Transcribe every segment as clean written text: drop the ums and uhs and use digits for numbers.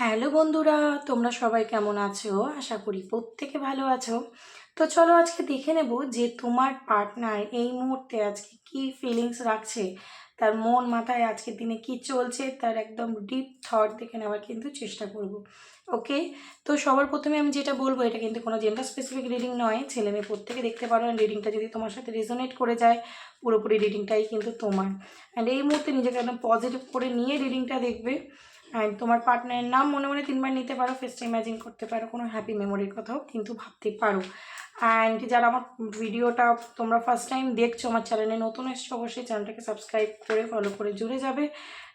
Hello বন্ধুরা, তোমরা সবাই কেমন আছো? আশা করি প্রত্যেকে ভালো আছো। তো চলো আজকে দেখে নেব যে তোমার পার্টনার এই মুহূর্তে আজকে কি ফিলিংস রাখছে, তার মন মাথায় আজকের দিনে কি চলছে, তার একদম ডিপ থট দেখে নেওয়ার কিন্তু চেষ্টা করব। ওকে, তো সবার প্রথমে আমি যেটা বলবো, এটা কিন্তু কোনো জেন্ডার স্পেসিফিক রিডিং নয়, ছেলে মেয়ে প্রত্যেকে দেখতে পারো। রিডিংটা যদি তোমার সাথে রেজোনেট করে যায়, পুরোপুরি রিডিংটাই কিন্তু তোমার। অ্যান্ড এই মুহূর্তে নিজেকে একদম পজিটিভ করে নিয়ে রিডিংটা দেখবে। অ্যান্ড তোমার পার্টনারের নাম মনে মনে 3বার নিতে পারো, ফেসটা ইমাজিন করতে পারো, কোনো হ্যাপি মেমোরির কথাও কিন্তু ভাবতে পারো। অ্যান্ড যারা আমার ভিডিওটা তোমরা ফার্স্ট টাইম দেখছো, আমার চ্যানেলে নতুন এসছো, অবশ্যই চ্যানেলটাকে সাবস্ক্রাইব করে ফলো করে জুড়ে যাবে।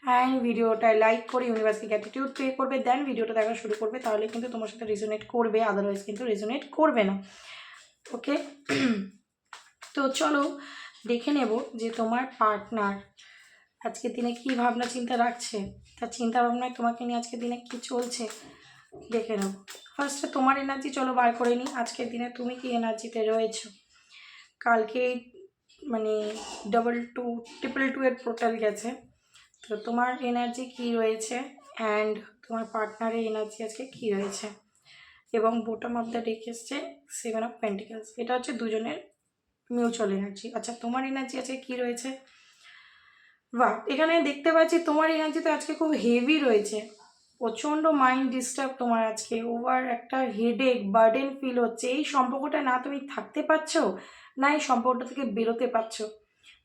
অ্যান্ড ভিডিওটায় লাইক করে ইউনিভার্সকে গ্র্যাটিটিউড পে করবে, দেন ভিডিওটা দেখা শুরু করবে, তাহলে কিন্তু তোমার সাথে রেজোনেট করবে, আদারওয়াইজ কিন্তু রেজোনেট করবে না। ওকে, তো চলো দেখে নেব যে তোমার পার্টনার আজকের দিনে কি ভাবনা চিন্তা রাখছে, তার চিন্তা ভাবনায় তোমাকে নিয়ে আজকের দিনে কি চলছে দেখে নেব। ফার্স্টে তোমার এনার্জি চলো বার করে নিই, আজকের দিনে তুমি কি এনার্জিতে রয়েছো। কালকে মানে 222 এর পোর্টাল গেছে, তো তোমার এনার্জি কি রয়েছে অ্যান্ড তোমার পার্টনারের এনার্জি আজকে কি রয়েছে। এবং বটম অফ দ্য ডেক এসছে 7 অফ পেন্টিকেলস, এটা হচ্ছে দুজনের মিউচুয়াল এনার্জি। আচ্ছা, তোমার এনার্জি আজকে কি রয়েছে। বাহ, এখানে দেখতে পাচ্ছি তোমার এনার্জি তো আজকে খুব হেভি রয়েছে, প্রচণ্ড মাইন্ড ডিস্টার্ব তোমার আজকে, ওভার একটা হেডেক বার্ডেন ফিল হচ্ছে। এই সম্পর্কটা না তুমি থাকতে পারছো, না এই সম্পর্কটা থেকে বেরোতে পারছো।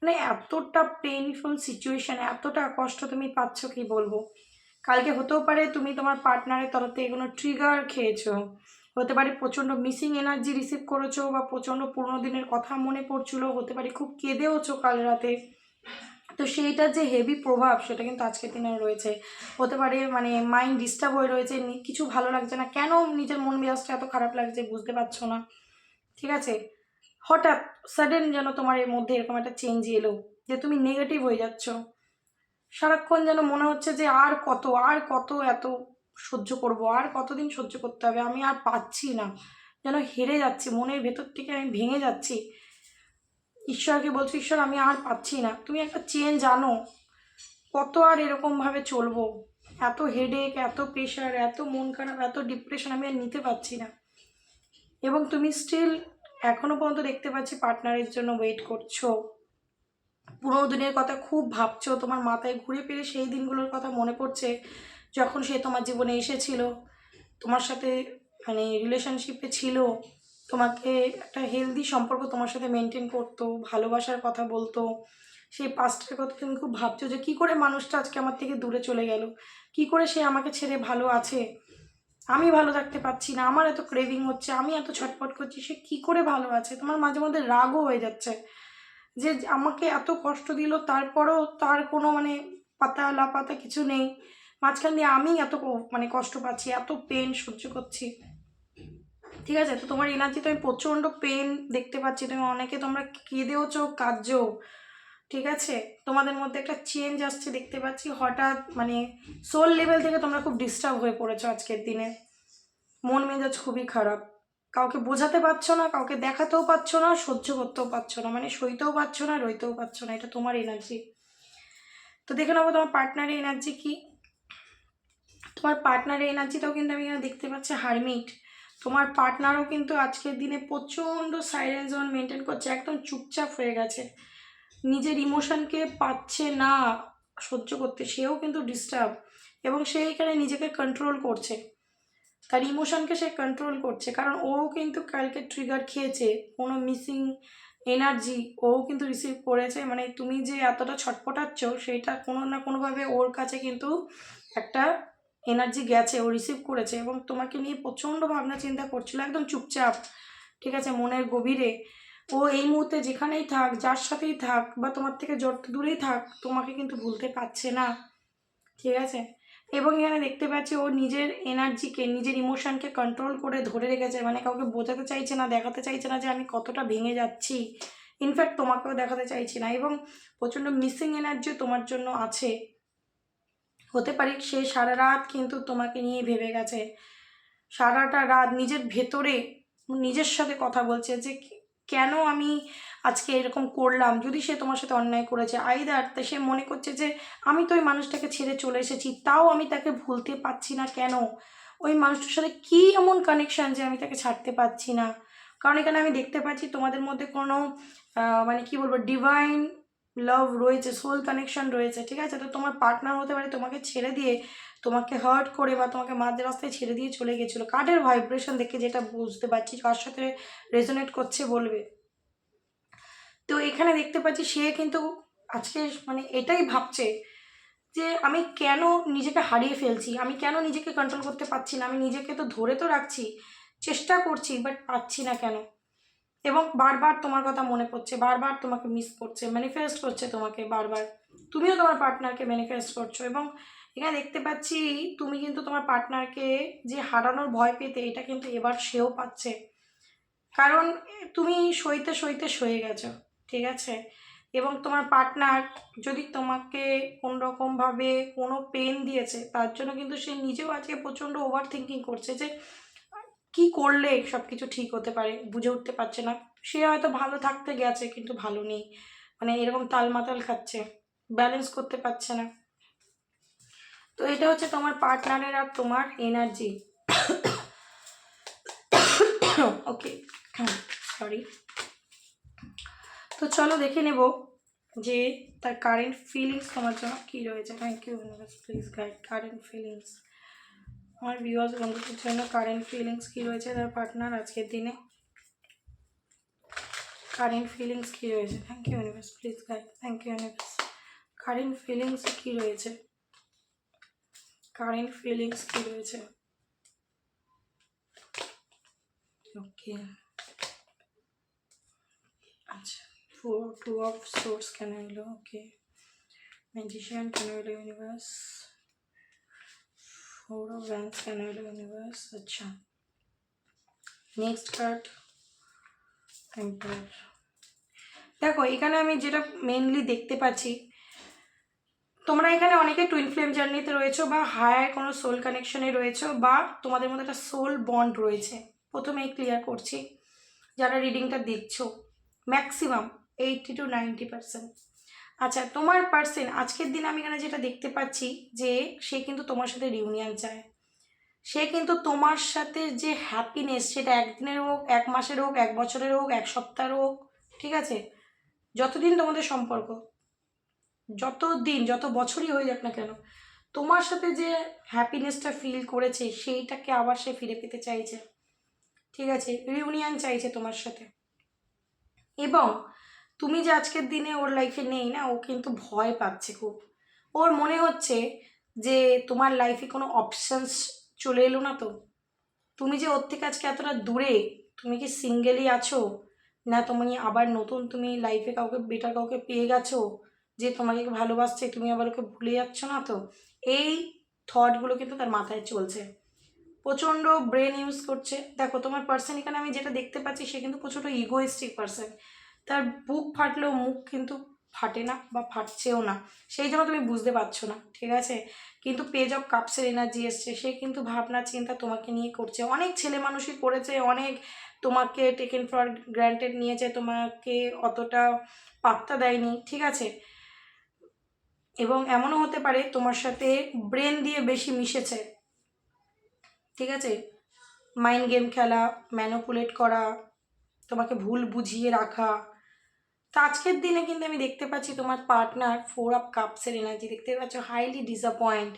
মানে এতটা পেইনফুল সিচুয়েশান, এতটা কষ্ট তুমি পাচ্ছ কি বলবো। কালকে হতেও পারে তুমি তোমার পার্টনারের তরফ থেকে কোনো ট্রিগার খেয়েছো, হতে পারে প্রচণ্ড মিসিং এনার্জি রিসিভ করেছো, বা প্রচণ্ড পুরোনো দিনের কথা মনে পড়ছিল, হতে পারে খুব কেঁদেওছো কাল রাতে। তো সেইটার যে হেভি প্রভাব সেটা কিন্তু আজকের দিনে রয়েছে। হতে পারে মানে মাইন্ড ডিস্টার্ব হয়ে রয়েছে, কিছু ভালো লাগছে না, কেন নিজের মন মেজাজটা এত খারাপ লাগছে বুঝতে পারছো না। ঠিক আছে, হঠাৎ সাডেন যেন তোমার এর মধ্যে এরকম একটা চেঞ্জ এলো যে তুমি নেগেটিভ হয়ে যাচ্ছ। সারাক্ষণ যেন মনে হচ্ছে যে আর কত এত সহ্য করব, আর কতদিন সহ্য করতে হবে, আমি আর পাচ্ছি না, যেন হেরে যাচ্ছি, মনের ভেতর থেকে আমি ভেঙে যাচ্ছি। ঈশ্বরকে বলছো, ঈশ্বর আমি আর পাচ্ছি না, তুমি একটা চেঞ্জ আনো, কত আর এরকমভাবে চলবো, এত হেডেক, এত প্রেশার, এত মন খারাপ, এত ডিপ্রেশন আমি আর নিতে পারছি না। এবং তুমি স্টিল এখনো পর্যন্ত দেখতে পাচ্ছি পার্টনারের জন্য ওয়েট করছো, পুরোনো দিনের কথা খুব ভাবছো, তোমার মাথায় ঘুরে ফিরে সেই দিনগুলোর কথা মনে পড়ছে যখন সে তোমার জীবনে এসেছিল, তোমার সাথে মানে রিলেশনশিপে ছিল, তোমাকে একটা হেলদি সম্পর্ক তোমার সাথে মেনটেন করতো, ভালোবাসার কথা বলতো। সেই পাস্টের কথা তুমি খুব ভাবছো যে কী করে মানুষটা আজকে আমার থেকে দূরে চলে গেল, কী করে সে আমাকে ছেড়ে ভালো আছে, আমি ভালো থাকতে পারছি না, আমার এত ক্রেভিং হচ্ছে, আমি এত ছটফট করছি, সে কী করে ভালো আছে। তোমার মাঝে মধ্যে রাগও হয়ে যাচ্ছে যে আমাকে এত কষ্ট দিল, তারপরেও তার কোনো মানে পাতা লাপাতা কিছু নেই, মাঝখান দিয়ে আমি এত মানে কষ্ট পাচ্ছি, এত পেন সহ্য করছি। ঠিক আছে, তো তোমার এনার্জিতে আমি প্রচণ্ড পেন দেখতে পাচ্ছি, তুমি অনেকে তোমরা কেঁদেওছো, কাঁদছো। ঠিক আছে, তোমাদের মধ্যে একটা চেঞ্জ আসছে দেখতে পাচ্ছি, হঠাৎ মানে সোল লেভেল থেকে তোমরা খুব ডিস্টার্ব হয়ে পড়েছো আজকের দিনে, মন মেজাজ খুবই খারাপ, কাউকে বোঝাতে পারছো না, কাউকে দেখাতেও পারছো না, সহ্য করতেও পারছো না, মানে সইতেও পারছো না, রইতেও পারছো না, এটা তোমার এনার্জি। তো দেখে নেবো তোমার পার্টনারের এনার্জি কি। তোমার পার্টনারের এনার্জিটাও কিন্তু আমি এখানে দেখতে পাচ্ছি হারমিট। তোমার পার্টনারও কিন্তু আজকের দিনে প্রচণ্ড সাইলেন্স জোন মেনটেন করছে, একদম চুপচাপ হয়ে গেছে, নিজের ইমোশনকে পাচ্ছে না সহ্য করতে, সেও কিন্তু ডিস্টার্ব, এবং সে এখানে নিজেকে কন্ট্রোল করছে, তার ইমোশনকে সে কন্ট্রোল করছে, কারণ ও কিন্তু কালকে ট্রিগার খেয়েছে, কোনো মিসিং এনার্জি ও কিন্তু রিসিভ করেছে, মানে তুমি যে এতটা ছটপটাচ্ছ সেইটা কোনো না কোনোভাবে ওর কাছে কিন্তু একটা এনার্জি গেছে, ও রিসিভ করেছে, এবং তোমাকে নিয়ে প্রচণ্ড ভাবনা চিন্তা করছিল একদম চুপচাপ। ঠিক আছে, মনের গভীরে ও এই মুহূর্তে যেখানেই থাক, যার সাথেই থাক, বা তোমার থেকে যত দূরেই থাক, তোমাকে কিন্তু ভুলতে পারছে না। ঠিক আছে, এবং এখানে দেখতে পাচ্ছি ও নিজের এনার্জিকে, নিজের ইমোশনকে কন্ট্রোল করে ধরে রেখেছে, মানে কাউকে বোঝাতে চাইছে না, দেখাতে চাইছে না যে আমি কতটা ভেঙে যাচ্ছি, ইনফ্যাক্ট তোমাকেও দেখাতে চাইছি না, এবং প্রচণ্ড মিসিং এনার্জিও তোমার জন্য আছে। হতে পারে সে সারা রাত কিন্তু তোমাকে নিয়ে ভেবে গেছে, সারাটা রাত নিজের ভেতরে নিজের সাথে কথা বলছে যে কেন আমি আজকে এরকম করলাম। যদি সে তোমার সাথে অন্যায় করেছে, আইদার সে মনে করছে যে আমি তো ওই মানুষটাকে ছেড়ে চলে এসেছি, তাও আমি তাকে ভুলতে পারছি না কেন, ওই মানুষটার সাথে কী এমন কানেকশান যে আমি তাকে ছাড়তে পারছি না। কারণ এখানে আমি দেখতে পাচ্ছি তোমাদের মধ্যে কোনো মানে কি বলবো, ডিভাইন লাভ রয়েছে, সোল কানেকশন রয়েছে, ঠিক আছে। তো তোমার পার্টনার হতে পারে তোমাকে ছেড়ে দিয়ে, তোমাকে হার্ট করে বা তোমাকে মাঝ রাস্তায় ছেড়ে দিয়ে চলে গেছিলো। কার্ডের ভাইব্রেশন দেখে যেটা বুঝতে পারছি কার সাথে রেজোনেট করছে বলবে। তো এখানে দেখতে পাচ্ছি সে কিন্তু আজকে মানে এটাই ভাবছে যে আমি কেন নিজেকে হারিয়ে ফেলছি, আমি কেন নিজেকে কন্ট্রোল করতে পারছি না, আমি নিজেকে তো ধরে তো রাখছি, চেষ্টা করছি, বাট পাচ্ছি না কেন। এবং বারবার তোমার কথা মনে পড়ছে, বারবার তোমাকে মিস করছে, ম্যানিফেস্ট করছে তোমাকে বারবার। তুমিও তোমার পার্টনারকে ম্যানিফেস্ট করছো। এবং এখানে দেখতে পাচ্ছি তুমি কিন্তু তোমার পার্টনারকে যে হারানোর ভয় পেতে, এটা কিন্তু এবার সেও পাচ্ছে। কারণ তুমি সইতে সইতে সয়ে গেছো, ঠিক আছে। এবং তোমার পার্টনার যদি তোমাকে কোনোরকমভাবে কোনো পেন দিয়েছে, তার জন্য কিন্তু সে নিজেও আজকে প্রচণ্ড ওভার থিঙ্কিং করছে যে কি করলে সব কিছু ঠিক হতে পারে, বুঝে উঠতে পারছে না। সে হয়তো ভালো থাকতে গেছে কিন্তু ভালো নেই, মানে এরকম তালমাতাল খাচ্ছে, ব্যালেন্স করতে পারছে না। তো এটা হচ্ছে তোমার পার্টনারের আর তোমার এনার্জি। ওকে, সরি। তো চলো দেখে নেব যে তার কারেন্ট ফিলিংস তোমার জন্য কী রয়েছে। Thank you universe, please guide current feelings. আমার ভিউয়ার্স বন্ধুদের জন্য কারেন্ট ফিলিংস কী রয়েছে তার পার্টনার আজকের দিনে, কারেন্ট ফিলিংস কী রয়েছে। Thank you universe, please guide. Thank you universe, current feelings কী রয়েছে, কারেন্ট ফিলিংস কী রয়েছে। ওকে, আচ্ছা, টু অফ সোর্স কেন এলো, ওকে, ম্যাজিশিয়ান কেন এলো ইউনিভার্স, ফোর অফ ওয়ান্স কেন এলো ইউনিভার্স। আচ্ছা, নেক্সট কার্ড এম্পায়ার। দেখো এখানে আমি যেটা মেনলি দেখতে পাচ্ছি, তোমরা এখানে অনেকে টুইন ফ্লেম জার্নিতে রয়েছো, বা হায়ার কোনো সোল কানেকশনে রয়েছো, বা তোমাদের মধ্যে একটা সোল বন্ড রয়েছে। প্রথমেই ক্লিয়ার করছি, যারা রিডিংটা দেখছো ম্যাক্সিমাম 80 to 90%। আচ্ছা, তোমার পার্সন আজকের দিন আমি এখানে যেটা দেখতে পাচ্ছি যে সে কিন্তু তোমার সাথে রিউনিয়ন চায়। সে কিন্তু তোমার সাথে যে হ্যাপিনেস, সেটা একদিনের হোক, এক মাসের হোক, এক বছরের হোক, এক সপ্তাহের হোক, ঠিক আছে, যতদিন তোমাদের সম্পর্ক, যত দিন যত বছরই হয়ে যাক না কেন, তোমার সাথে যে হ্যাপিনেসটা ফিল করেছে সেইটাকে আবার সে ফিরে পেতে চাইছে, ঠিক আছে, রিউনিয়ন চাইছে তোমার সাথে। এবং তুমি যে আজকের দিনে ওর লাইফে নেই না, ও কিন্তু ভয় পাচ্ছে খুব। ওর মনে হচ্ছে যে তোমার লাইফে কোনো অপশানস চলে এলো না, তো তুমি যে ওর থেকে আজকে এতটা দূরে, তুমি কি সিঙ্গেলই আছো, না তুমি আবার নতুন তুমি লাইফে কাউকে বেটার কাউকে পেয়ে গেছো যে তোমাকে ভালোবাসছে, তুমি আবার ওকে ভুলে যাচ্ছ না। তো এই থটগুলো কিন্তু তার মাথায় চলছে, প্রচণ্ড ব্রেন ইউজ করছে। দেখো তোমার পার্সন এখানে আমি যেটা দেখতে পাচ্ছি, সে কিন্তু প্রচণ্ড ইগোইস্টিক পার্সন। তার বুক ফাটলেও মুখ কিন্তু ফাটে না বা ফাটছেও না, সেই জন্য তুমি বুঝতে পারছো না, ঠিক আছে। কিন্তু পেজ অফ কাপসের এনার্জি এসছে, সে কিন্তু ভাবনা চিন্তা তোমাকে নিয়ে করছে, অনেক ছেলে মানুষই করেছে, অনেক তোমাকে টেকেন ফর গ্র্যান্টেড নিয়েছে, তোমাকে অতটা পাত্তা দেয়নি, ঠিক আছে। এবং এমনও হতে পারে তোমার সাথে ব্রেন দিয়ে বেশি মিশেছে, ঠিক আছে, মাইন্ড গেম খেলা, ম্যানিপুলেট করা, তোমাকে ভুল বুঝিয়ে রাখা। তো আজকের দিনে কিন্তু আমি দেখতে পাচ্ছি তোমার পার্টনার ফোর অফ কাপসের এনার্জি দেখতে পাচ্ছ, হাইলি ডিসঅ্যাপয়েন্ট।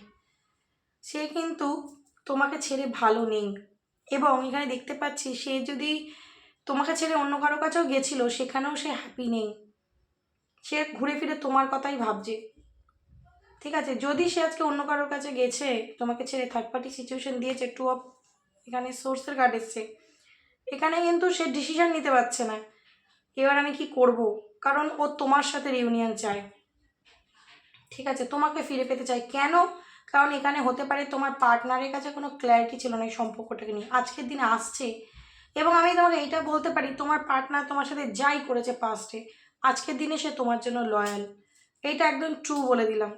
সে কিন্তু তোমাকে ছেড়ে ভালো নেই। এবং এখানে দেখতে পাচ্ছি সে যদি তোমাকে ছেড়ে অন্য কারো কাছেও গেছিলো, সেখানেও সে হ্যাপি নেই, সে ঘুরে ফিরে তোমার কথাই ভাবছে, ঠিক আছে। যদি সে আজকে অন্য কারোর কাছে গেছে, তোমাকে ছেড়ে থার্ড পার্টি সিচুয়েশন দিয়েছে, টু অফ এখানে সোর্সের কার্ড এসছে, এখানে কিন্তু সে ডিসিশন নিতে পারছে না এবার আমি কি করব। কারণ ও তোমার সাথে রিউনিয়ন চায়, ঠিক আছে, তোমাকে ফিরে পেতে চায়। কেন? কারণ এখানে হতে পারে তোমার পার্টনারের কাছে কোনো ক্ল্যারিটি ছিল না এই সম্পর্কটাকে নিয়ে, আজকের দিনে আসছে। এবং আমি তোমাকে এইটা বলতে পারি, তোমার পার্টনার তোমার সাথে যাই করেছে পাস্টে, আজকের দিনে সে তোমার জন্য লয়াল, এইটা একদম ট্রু বলে দিলাম,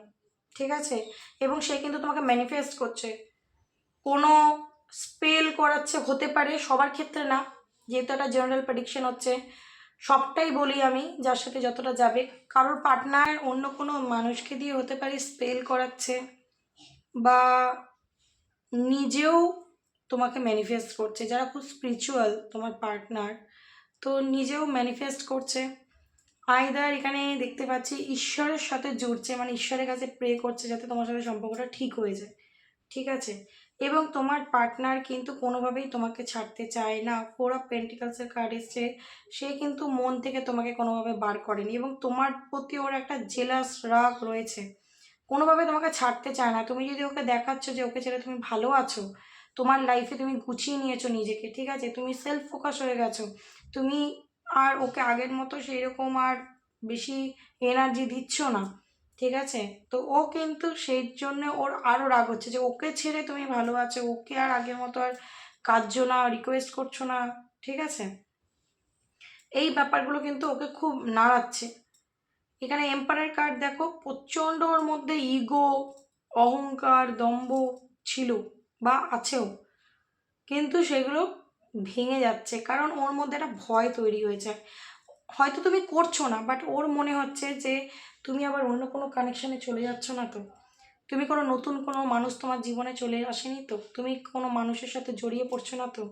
ঠিক আছে। এবং সে কিন্তু তোমাকে ম্যানিফেস্ট করছে, কোনো স্পেল করাচ্ছে, হতে পারে সবার ক্ষেত্রে না, যেহেতু একটা জেনারেল প্রেডিকশন হচ্ছে, সবটাই বলি আমি, যার সাথে যতটা যাবে। কারোর পার্টনার অন্য কোনো মানুষকে দিয়ে হতে পারে স্পেল করাচ্ছে, বা নিজেও তোমাকে ম্যানিফেস্ট করছে। যারা খুব স্পিরিচুয়াল তোমার পার্টনার, তো নিজেও ম্যানিফেস্ট করছে। আইদার এখানে দেখতে পাচ্ছি ঈশ্বরের সাথে জুড়ছে, মানে ঈশ্বরের কাছে প্রে করছে যাতে তোমার সাথে সম্পর্কটা ঠিক হয়ে যায়, ঠিক আছে। এবং তোমার পার্টনার কিন্তু কোনোভাবেই তোমাকে ছাড়তে চায় না। 4 অফ পেন্টিকলসের কার্ড এসছে, সে কিন্তু মন থেকে তোমাকে কোনোভাবে বার করেনি, এবং তোমার প্রতি ওর একটা জেলাস রাগ রয়েছে, কোনোভাবে তোমাকে ছাড়তে চায় না। তুমি যদি ওকে দেখাচ্ছ যে ওকে ছেড়ে তুমি ভালো আছো, তোমার লাইফে তুমি গুছিয়ে নিয়েছো নিজেকে, ঠিক আছে, তুমি সেলফ ফোকাস হয়ে গেছো, তুমি আর ওকে আগের মতো সেই রকম আর বেশি এনার্জি দিচ্ছ না, ঠিক আছে। তো ও কিন্তু সেই জন্য ওর আরও রাগ হচ্ছে যে ওকে ছেড়ে তুমি ভালো আছো, ওকে আর আগের মতো আর কাঁদছো না, রিকোয়েস্ট করছো না, ঠিক আছে। এই ব্যাপারগুলো কিন্তু ওকে খুব নাড়াচ্ছে। এখানে এম্পায়ার কার্ড দেখো, প্রচণ্ড ওর মধ্যে ইগো, অহংকার, দম্ভ ছিল বা আছেও, কিন্তু সেগুলো ভেঙে যাচ্ছে, কারণ ওর মধ্যে একটা ভয় তৈরি হয়েছে। হয়তো তুমি করছো না, বাট ওর মনে হচ্ছে যে তুমি আবার অন্য কোনো কানেকশানে চলে যাচ্ছ না তো, তুমি কোনো নতুন কোনো মানুষ তোমার জীবনে চলে আসেনি তো, তুমি কোনো মানুষের সাথে জড়িয়ে পড়ছো না তো,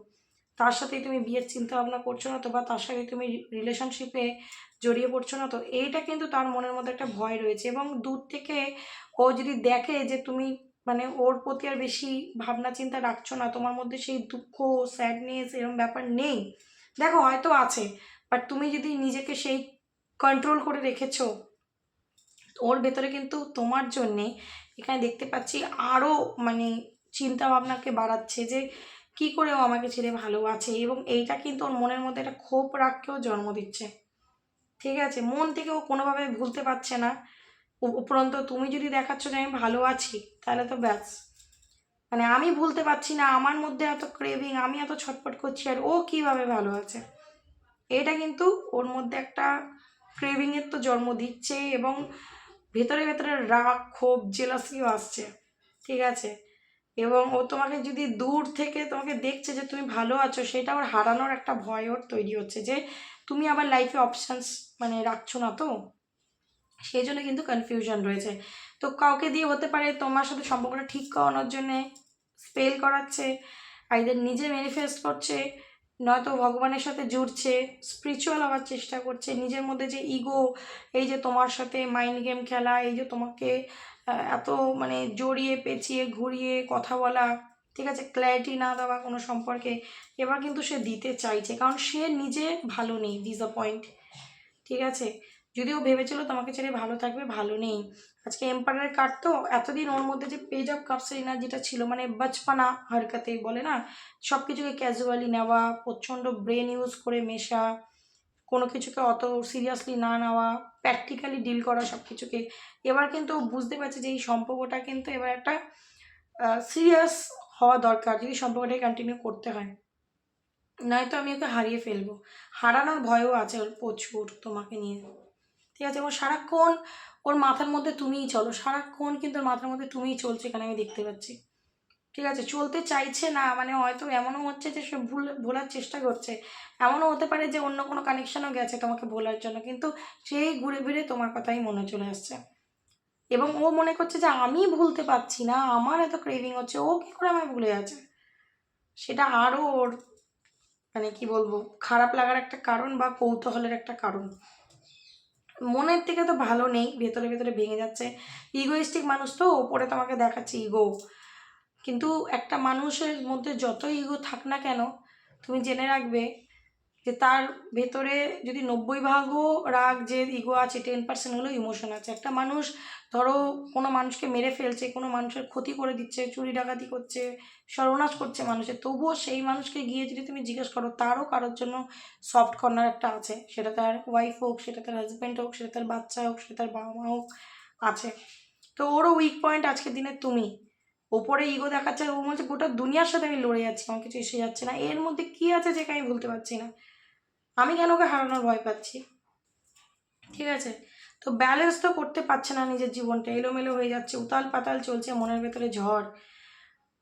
তার সাথেই তুমি বিয়ের চিন্তা ভাবনা করছো না তো, বা তার সাথে তুমি রিলেশনশিপে জড়িয়ে পড়ছো না তো। এইটা কিন্তু তার মনের মধ্যে একটা ভয় রয়েছে, এবং দূর থেকে ও যদি দেখে যে তুমি মানে ওর প্রতি আর বেশি ভাবনা চিন্তা রাখছো না, তোমার মধ্যে সেই দুঃখ, স্যাডনেস এরকম ব্যাপার নেই, দেখো হয়তো আছে, বাট তুমি যদি নিজেকে সেই কন্ট্রোল করে রেখেছো, ওর ভেতরে কিন্তু তোমার জন্যে এখানে দেখতে পাচ্ছি আরও মানে চিন্তা ভাবনাকে বাড়াচ্ছে যে কি করে ও আমাকে ছেড়ে ভালো আছে, এবং এইটা কিন্তু ওর মনের মধ্যে একটা ক্ষোভ রাগকেও জন্ম দিচ্ছে, ঠিক আছে। মন থেকে ও কোনোভাবে ভুলতে পারছে না। উপরন্ত তুমি যদি দেখাচ্ছ যে আমি ভালো আছি, তাহলে তো ব্যাস, মানে আমি ভুলতে পারছি না, আমার মধ্যে এত ক্রেভিং, আমি এত ছটফট করছি, আর ও কিভাবে ভালো আছে। এটা কিন্তু ওর মধ্যে একটা ক্রেভিংয়ের তো জন্ম দিচ্ছে, এবং ভেতরে ভেতরে রাগ, ক্ষোভ, জেলাসিও আসছে, ঠিক আছে। এবং ও তোমাকে যদি দূর থেকে তোমাকে দেখছে যে তুমি ভালো আছো, সেটা ওর হারানোর একটা ভয় ওর তৈরি হচ্ছে, যে তুমি আবার লাইফে অপশানস মানে রাখছো না তো, সেই জন্য কিন্তু কনফিউশন রয়েছে। তো কাউকে দিয়ে হতে পারে তোমার সাথে সম্পর্কটা ঠিক করানোর জন্যে স্পেল করাচ্ছে, আইদার নিজে ম্যানিফেস্ট করছে, নয়তো ভগবানের সাথে জুড়ছে, স্পিরিচুয়াল হওয়ার চেষ্টা করছে। নিজের মধ্যে যে ইগো, এই যে তোমার সাথে মাইন্ড গেম খেলা, এই যে তোমাকে এত মানে জড়িয়ে পেঁচিয়ে ঘুরিয়ে কথা বলা, ঠিক আছে, ক্ল্যারিটি না দেওয়া কোনো সম্পর্কে, এবার কিন্তু সে দিতে চাইছে, কারণ সে নিজে ভালো নেই, ডিসঅ্যাপয়েন্ট, ঠিক আছে। যদিও ভেবেছিল তোমাকে ছেড়ে ভালো থাকবে, ভালো নেই। আজকে এম্পায়ারের কার্ড তো, এতদিন ওর মধ্যে যে পেজ অফ কাপসের এনার্জিটা ছিল, মানে বচপনা হরকতে বলে না, সব কিছুকে ক্যাজুয়ালি নেওয়া, প্রচণ্ড ব্রেন ইউজ করে মেশা, কোনো কিছুকে অত সিরিয়াসলি না নেওয়া, প্র্যাকটিক্যালি ডিল করা সব কিছুকে। এবার কিন্তু ও বুঝতে পারছে যে এই সম্পর্কটা কিন্তু এবার একটা সিরিয়াস হওয়া দরকার, যদি সম্পর্কটাকে কন্টিনিউ করতে হয়, নয়তো আমি ওকে হারিয়ে ফেলবো। হারানোর ভয়ও আছে ওর প্রচুর তোমাকে নিয়ে, ঠিক আছে। ও সারাক্ষণ ওর মাথার মধ্যে তুমিই চলো, সারাক্ষণ কিন্তু ওর মাথার মধ্যে তুমিই চলছে, এখানে আমি দেখতে পাচ্ছি, ঠিক আছে। চলতে চাইছে না, মানে হয়তো এমনও হচ্ছে যে সে ভোলার চেষ্টা করছে, এমনও হতে পারে যে অন্য কোনো কানেকশানও গেছে তোমাকে ভোলার জন্য, কিন্তু সেই ঘুরে ফিরে তোমার কথাই মনে চলে আসছে, এবং ও মনে করছে যে আমি ভুলতে পারছি না, আমার এত ক্রেভিং হচ্ছে, ও কী করে আমায় ভুলে যাচ্ছে। সেটা আরও ওর মানে কি বলবো, খারাপ লাগার একটা কারণ বা কৌতূহলের একটা কারণ। মনের থেকে তো ভালো নেই, ভেতরে ভেতরে ভেঙে যাচ্ছে। ইগোইস্টিক মানুষ তো, ওপরে তোমাকে দেখাচ্ছে ইগো, কিন্তু একটা মানুষের মধ্যে যতই ইগো থাক না কেন, তুমি জেনে রাখবে যে তার ভেতরে যদি 90 ভাগও রাগ যে ইগো আছে, 10% হলেও ইমোশন আছে। একটা মানুষ ধরো কোনো মানুষকে মেরে ফেলছে, কোনো মানুষের ক্ষতি করে দিচ্ছে, চুরি ডাকাতি করছে, সর্বনাশ করছে মানুষের, তবুও সেই মানুষকে গিয়ে যদি তুমি জিজ্ঞেস করো, তারও কারোর জন্য সফট কর্নার একটা আছে, সেটা তার ওয়াইফ হোক, সেটা তার হাজব্যান্ড হোক, সেটা তার বাচ্চা হোক, সেটা তার বাবা মা হোক, আছে। তো ওরও উইক পয়েন্ট আজকের দিনে তুমি। ওপরে ইগো দেখাচ্ছে, ও বলছে গোটা দুনিয়ার সাথে আমি লড়ে যাচ্ছি, আমার কিছু এসে যাচ্ছে না, এর মধ্যে কী আছে যে আমি ভুলতে পারছি না, আমি কেন ওকে হারানোর ভয় পাচ্ছি, ঠিক আছে। তো ব্যালেন্স তো করতে পারছে না, নিজের জীবনটা এলোমেলো হয়ে যাচ্ছে, উতাল পাতাল চলছে, মনের ভেতরে ঝড়,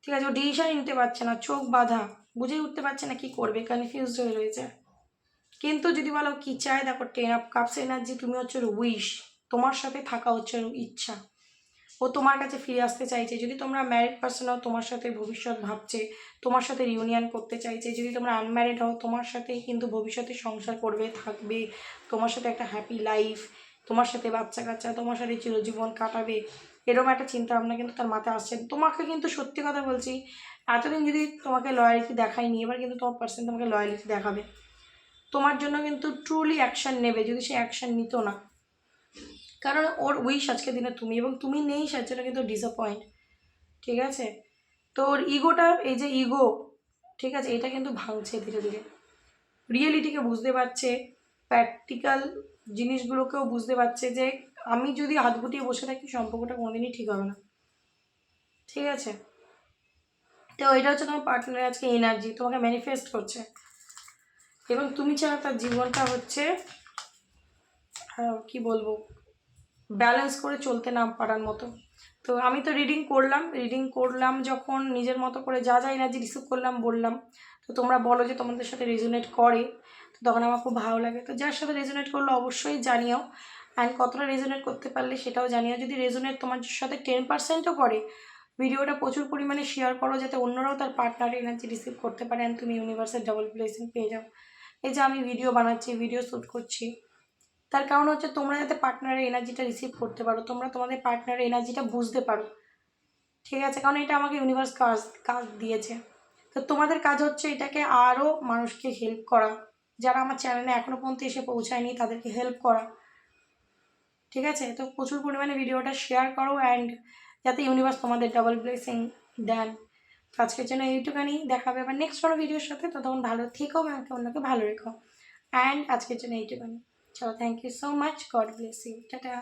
ঠিক আছে। ও ডিসিশন নিতে পারছে না, চোখ বাঁধা, বুঝে উঠতে পারছে না কী করবে, কনফিউজড হয়ে রয়েছে। কিন্তু যদি বলো কি চাই, দেখো 10 of Cups এনার্জি, তুমি হচ্ছে উইশ, তোমার সাথে থাকা হচ্ছে ইচ্ছা, ও তোমার কাছে ফিরে আসতে চাইছে। যদি তোমরা ম্যারিড পার্সন হও, তোমার সাথে ভবিষ্যৎ ভাবছে, তোমার সাথে রিউনিয়ন করতে চাইছে। যদি তোমরা আনম্যারিড হও, তোমার সাথেই কিন্তু ভবিষ্যতে সংসার করবে, থাকবে, তোমার সাথে একটা হ্যাপি লাইফ, তোমার সাথে বাচ্চা কাচ্চা, তোমার সাথে চিরজীবন কাটাবে, এরকম একটা চিন্তা ভাবনা কিন্তু তার মাথায় আসছে। তোমাকে কিন্তু সত্যি কথা বলছি, এতদিন যদি তোমাকে লয়ালিটি দেখায়নি, এবার কিন্তু তোমার পার্সন তোমাকে লয়ালিটি দেখাবে, তোমার জন্য কিন্তু ট্রুলি অ্যাকশন নেবে যদি সে অ্যাকশন নিত না। কারণ ওর উইশ আজকের দিনে তুমি, এবং তুমি নেই, সের জন্য কিন্তু ডিসঅ্যাপয়েন্ট। ঠিক আছে, তো ওর ইগোটা, এই যে ইগো, ঠিক আছে, এটা কিন্তু ভাঙছে ধীরে ধীরে, রিয়েলিটিকে বুঝতে পারছে, প্র্যাকটিক্যাল জিনিসগুলোকেও বুঝতে পারছে যে আমি যদি হাত গুটিয়ে বসে থাকি, সম্পর্কটা কোনোদিনই ঠিক হবে না। ঠিক আছে, তো এটা হচ্ছে তোমার পার্টনারের আজকে এনার্জি, তোমাকে ম্যানিফেস্ট করছে, এবং তুমি ছাড়া তার জীবনটা হচ্ছে কি বলবো, ব্যালেন্স করে চলতে না পারার মতো। তো আমি তো রিডিং করলাম যখন নিজের মতো করে যা যা এনার্জি রিসিভ করলাম বললাম। তো তোমরা বলো যে তোমাদের সাথে রেজোনেট করে, তো তখন আমার খুব ভালো লাগে। তো যার সাথে রেজোনেট করলো অবশ্যই জানিও, অ্যান্ড কতটা রেজোনেট করতে পারলে সেটাও জানিও। যদি রেজোনেট তোমার সাথে 10%ও করে, ভিডিওটা প্রচুর পরিমাণে শেয়ার করো, যাতে অন্যরাও তার পার্টনারের এনার্জি রিসিভ করতে পারে, অ্যান্ড তুমি ইউনিভার্সের ডাবল ব্লেসিং পেয়ে যাও। এই যে আমি ভিডিও বানাচ্ছি, ভিডিও শ্যুট করছি, তার কারণ হচ্ছে তোমরা যাতে পার্টনারের এনার্জিটা রিসিভ করতে পারো, তোমরা তোমাদের পার্টনারের এনার্জিটা বুঝতে পারো। ঠিক আছে, কারণ এটা আমাকে ইউনিভার্স কাজ কাজ দিয়েছে। তো তোমাদের কাজ হচ্ছে এটাকে আরও মানুষকে হেল্প করা, যারা আমার চ্যানেলে এখনও পর্যন্ত এসে পৌঁছায়নি তাদেরকে হেল্প করা। ঠিক আছে, তো প্রচুর পরিমাণে ভিডিওটা শেয়ার করো, অ্যান্ড যাতে ইউনিভার্স তোমাদের ডাবল ব্লেসিং দেন। তো আজকের জন্য এইটুখানি, দেখাবে আবার নেক্সট কোনো ভিডিওর সাথে। তো তখন ভালো থেকো, আমাকে অন্যকে ভালো রেখো, অ্যান্ড আজকের জন্য এইটুখানি। চলো, thank you so much, God bless you, tata.